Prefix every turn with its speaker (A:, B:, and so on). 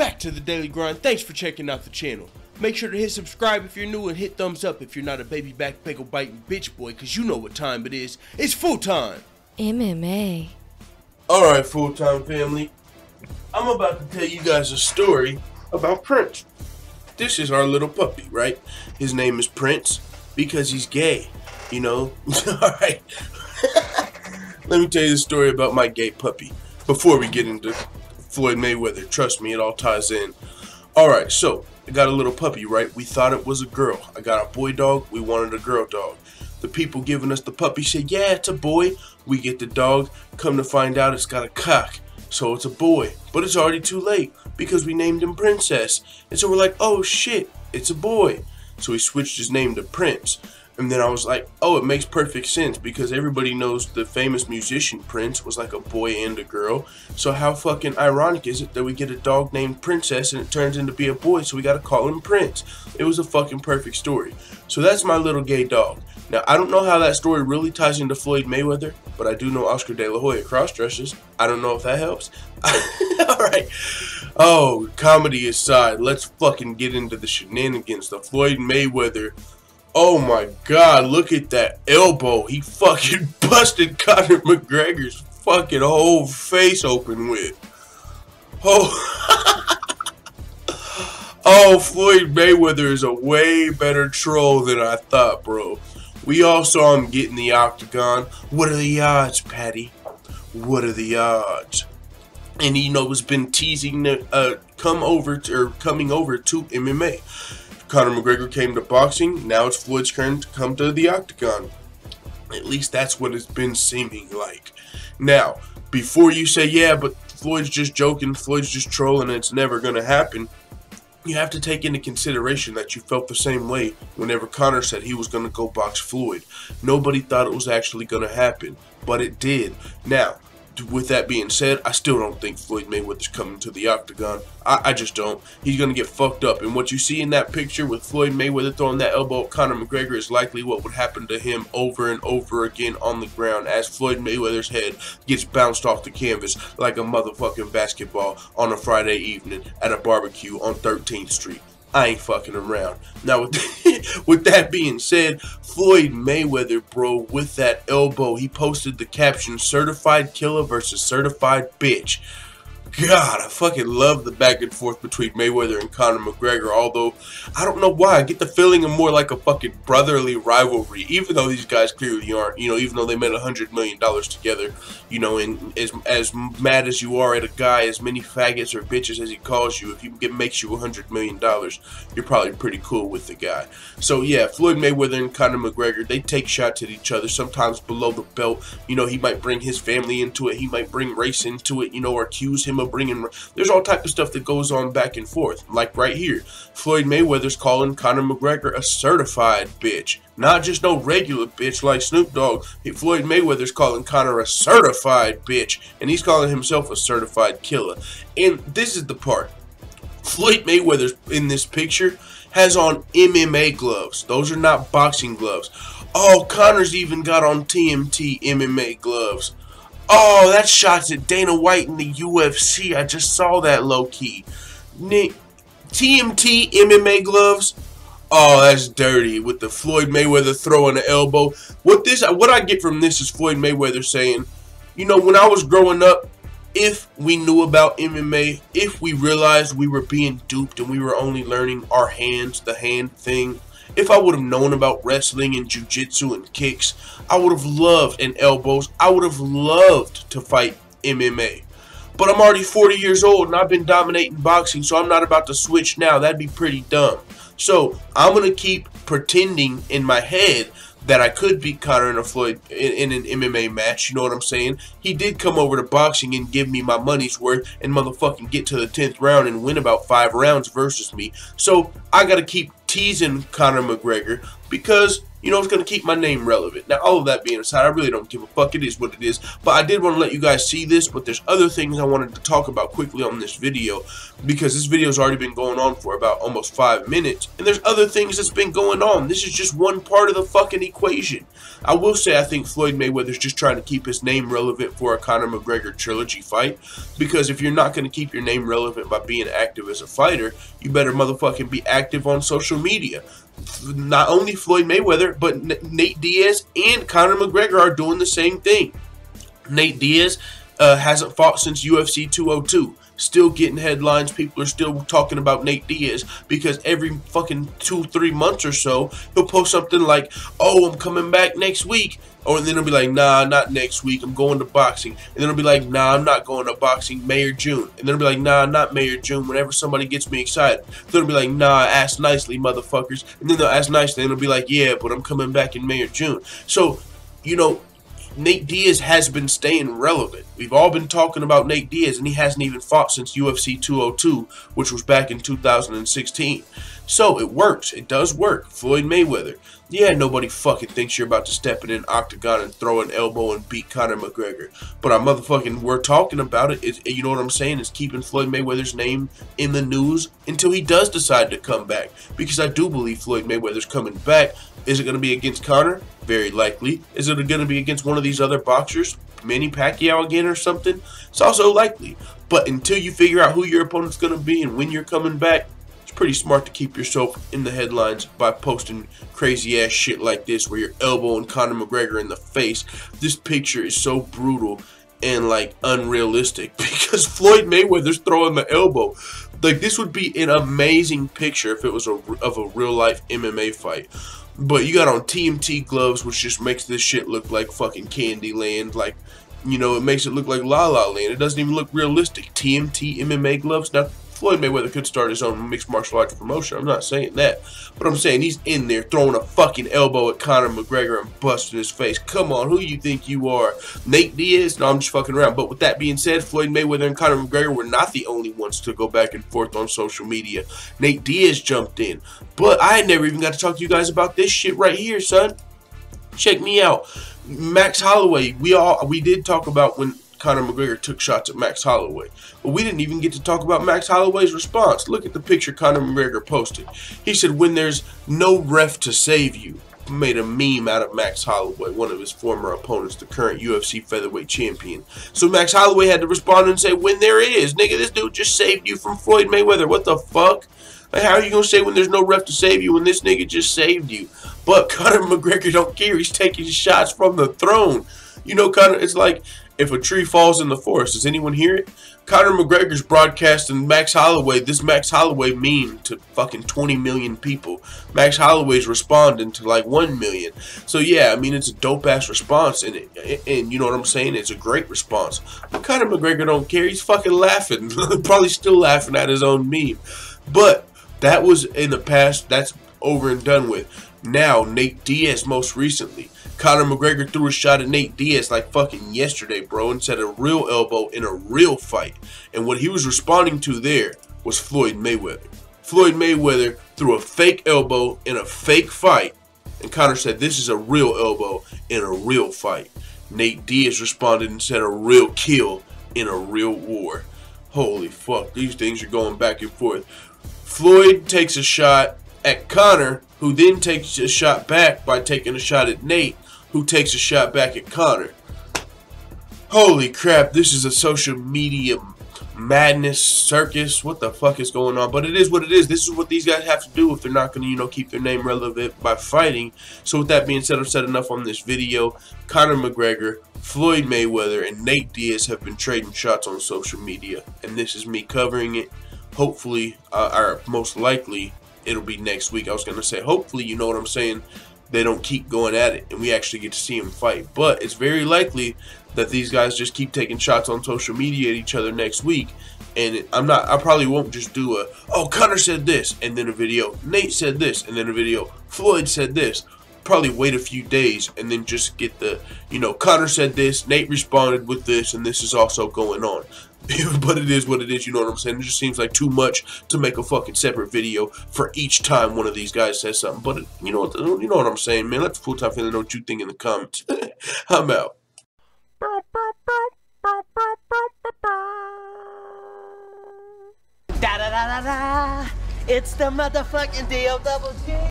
A: back to the Daily Grind. Thanks for checking out the channel. Make sure to hit subscribe if you're new and hit thumbs up if you're not a baby back pickle biting bitch boy, cause you know what time it is. It's full time.
B: MMA.
A: Alright, full time family. I'm about to tell you guys a story about Prince. This is our little puppy, right? His name is Prince because he's gay, you know? Alright. Let me tell you the story about my gay puppy before we get into Floyd Mayweather. Trust me, it all ties in. Alright, so I got a little puppy, right? We thought it was a girl. I got a boy dog. We wanted a girl dog. The people giving us the puppy said, yeah, it's a boy. We get the dog. Come to find out it's got a cock. So it's a boy. But it's already too late because we named him Princess. And so we're like, oh shit, it's a boy. So we switched his name to Prince. And then I was like, oh, it makes perfect sense because everybody knows the famous musician Prince was like a boy and a girl. So how fucking ironic is it that we get a dog named Princess and it turns into be a boy, so we gotta call him Prince. It was a fucking perfect story. So that's my little gay dog. Now, I don't know how that story really ties into Floyd Mayweather, but I do know Oscar De La Hoya cross-dresses. I don't know if that helps. Alright. Oh, comedy aside, let's fucking get into the shenanigans. The Floyd Mayweather. Oh my god, look at that elbow. He fucking busted Conor McGregor's fucking whole face open with. Oh. Oh, Floyd Mayweather is a way better troll than I thought, bro. We all saw him get in the octagon. What are the odds, Patty? What are the odds? And he, has been teasing coming over to MMA. Conor McGregor came to boxing. Now it's Floyd's turn to come to the octagon. At least that's what it's been seeming like. Now, before you say, yeah, but Floyd's just joking, Floyd's just trolling, and it's never going to happen, you have to take into consideration that you felt the same way whenever Conor said he was going to go box Floyd. Nobody thought it was actually going to happen, but it did. Now, with that being said, I still don't think Floyd Mayweather's coming to the octagon. I just don't. He's going to get fucked up. And what you see in that picture with Floyd Mayweather throwing that elbow at Conor McGregor is likely what would happen to him over and over again on the ground as Floyd Mayweather's head gets bounced off the canvas like a motherfucking basketball on a Friday evening at a barbecue on 13th Street. I ain't fucking around. Now, with that being said, Floyd Mayweather, bro, with that elbow, he posted the caption, certified killer versus certified bitch. God, I fucking love the back and forth between Mayweather and Conor McGregor, although I don't know why. I get the feeling of more like a fucking brotherly rivalry, even though these guys clearly aren't, even though they made $100 million together, and as mad as you are at a guy, as many faggots or bitches as he calls you, if he makes you $100 million, you're probably pretty cool with the guy. So yeah, Floyd Mayweather and Conor McGregor, they take shots at each other, sometimes below the belt. He might bring his family into it, he might bring race into it, or accuse him of bringing, there's all type of stuff that goes on back and forth. Like right here, Floyd Mayweather's calling Conor McGregor a certified bitch, not just no regular bitch like Snoop Dogg. Floyd Mayweather's calling Conor a certified bitch, and he's calling himself a certified killer. And this is the part, Floyd Mayweather's in this picture has on MMA gloves. Those are not boxing gloves. Oh, Conor's even got on TMT MMA gloves. Oh, that shot's at Dana White in the UFC. I just saw that low-key. TMT MMA gloves? Oh, that's dirty. With the Floyd Mayweather throwing the elbow. What I get from this is Floyd Mayweather saying, when I was growing up, if we knew about MMA, if we realized we were being duped and we were only learning our hands, the hand thing, if I would have known about wrestling and jiu-jitsu and kicks, I would have loved, and elbows, I would have loved to fight MMA. But I'm already 40 years old and I've been dominating boxing, so I'm not about to switch now. That'd be pretty dumb. So I'm going to keep pretending in my head that I could beat Conor and Floyd in an MMA match, you know what I'm saying? He did come over to boxing and give me my money's worth and motherfucking get to the 10th round and win about 5 rounds versus me. So I gotta keep teasing Conor McGregor because You know, it's going to keep my name relevant. Now, all of that being aside, I really don't give a fuck. It is what it is. But I did want to let you guys see this, but there's other things I wanted to talk about quickly on this video, because this video's already been going on for about almost 5 minutes, and there's other things that's been going on. This is just one part of the fucking equation. I will say I think Floyd Mayweather's just trying to keep his name relevant for a Conor McGregor trilogy fight, because if you're not going to keep your name relevant by being active as a fighter, you better motherfucking be active on social media. Not only Floyd Mayweather, but Nate Diaz and Conor McGregor are doing the same thing. Nate Diaz hasn't fought since UFC 202. Still getting headlines. People are still talking about Nate Diaz because every fucking 2-3 months or so, he'll post something like, oh, I'm coming back next week. Or then he'll be like, nah, not next week, I'm going to boxing. And then he'll be like, nah, I'm not going to boxing, May or June. And then he'll be like, nah, not May or June, whenever somebody gets me excited. Then he'll be like, nah, ask nicely, motherfuckers. And then they'll ask nicely, and he'll be like, yeah, but I'm coming back in May or June. So, you know, Nate Diaz has been staying relevant. We've all been talking about Nate Diaz, and he hasn't even fought since UFC 202, which was back in 2016. So it works. It does work. Floyd Mayweather. Yeah, nobody fucking thinks you're about to step in an octagon and throw an elbow and beat Conor McGregor. But we're talking about it. You know what I'm saying? It's keeping Floyd Mayweather's name in the news until he does decide to come back. Because I do believe Floyd Mayweather's coming back. Is it going to be against Conor? Very likely. Is it going to be against one of these other boxers? Manny Pacquiao again or something? It's also likely. But until you figure out who your opponent's going to be and when you're coming back, it's pretty smart to keep yourself in the headlines by posting crazy ass shit like this where you're elbowing Conor McGregor in the face. This picture is so brutal and like unrealistic because Floyd Mayweather's throwing the elbow. Like, this would be an amazing picture if it was of a real life MMA fight. But you got on TMT gloves, which just makes this shit look like fucking Candyland. Like, you know, it makes it look like La La Land. It doesn't even look realistic. TMT MMA gloves. Now, Floyd Mayweather could start his own mixed martial arts promotion. I'm not saying that. But I'm saying he's in there throwing a fucking elbow at Conor McGregor and busting his face. Come on, who you think you are? Nate Diaz? No, I'm just fucking around. But with that being said, Floyd Mayweather and Conor McGregor were not the only ones to go back and forth on social media. Nate Diaz jumped in. But I never even got to talk to you guys about this shit right here, son. Check me out. Max Holloway. We did talk about when Conor McGregor took shots at Max Holloway. But we didn't even get to talk about Max Holloway's response. Look at the picture Conor McGregor posted. He said, when there's no ref to save you. Made a meme out of Max Holloway, one of his former opponents, the current UFC featherweight champion. So Max Holloway had to respond and say, when there is. Nigga, this dude just saved you from Floyd Mayweather. What the fuck? Like, how are you going to say when there's no ref to save you when this nigga just saved you? But Conor McGregor don't care. He's taking shots from the throne. You know, Conor, it's like if a tree falls in the forest. Does anyone hear it? Conor McGregor's broadcasting Max Holloway, this Max Holloway meme to fucking 20 million people. Max Holloway's responding to like 1 million. So yeah, I mean, it's a dope-ass response, and you know what I'm saying? It's a great response. But Conor McGregor don't care. He's fucking laughing. Probably still laughing at his own meme. But that was in the past. That's over and done with. Now, Nate Diaz most recently. Conor McGregor threw a shot at Nate Diaz like fucking yesterday, bro, and said a real elbow in a real fight. And what he was responding to there was Floyd Mayweather. Floyd Mayweather threw a fake elbow in a fake fight, and Conor said this is a real elbow in a real fight. Nate Diaz responded and said a real kill in a real war. Holy fuck, these things are going back and forth. Floyd takes a shot at Conor, who then takes a shot back by taking a shot at Nate, who takes a shot back at Conor. Holy crap, this is a social media madness circus. What the fuck is going on? But it is what it is. This is what these guys have to do if they're not going to, you know, keep their name relevant by fighting. So with that being said, I've said enough on this video. Conor McGregor, Floyd Mayweather, and Nate Diaz have been trading shots on social media. And this is me covering it. Hopefully, or most likely, it'll be next week. I was going to say, hopefully, you know what I'm saying, they don't keep going at it and we actually get to see them fight. But it's very likely that these guys just keep taking shots on social media at each other next week. And I probably won't just do a, oh, Conor said this, and then a video, Nate said this, and then a video, Floyd said this. Probably wait a few days and then just get the, you know, Conor said this, Nate responded with this, and this is also going on. But it is what it is, you know what I'm saying? It just seems like too much to make a fucking separate video for each time one of these guys says something. But you know what I'm saying, man. Let the Full Time Feeling know what you think in the comments. I'm out.
B: Da da da da da. It's the motherfucking D-O-double-G.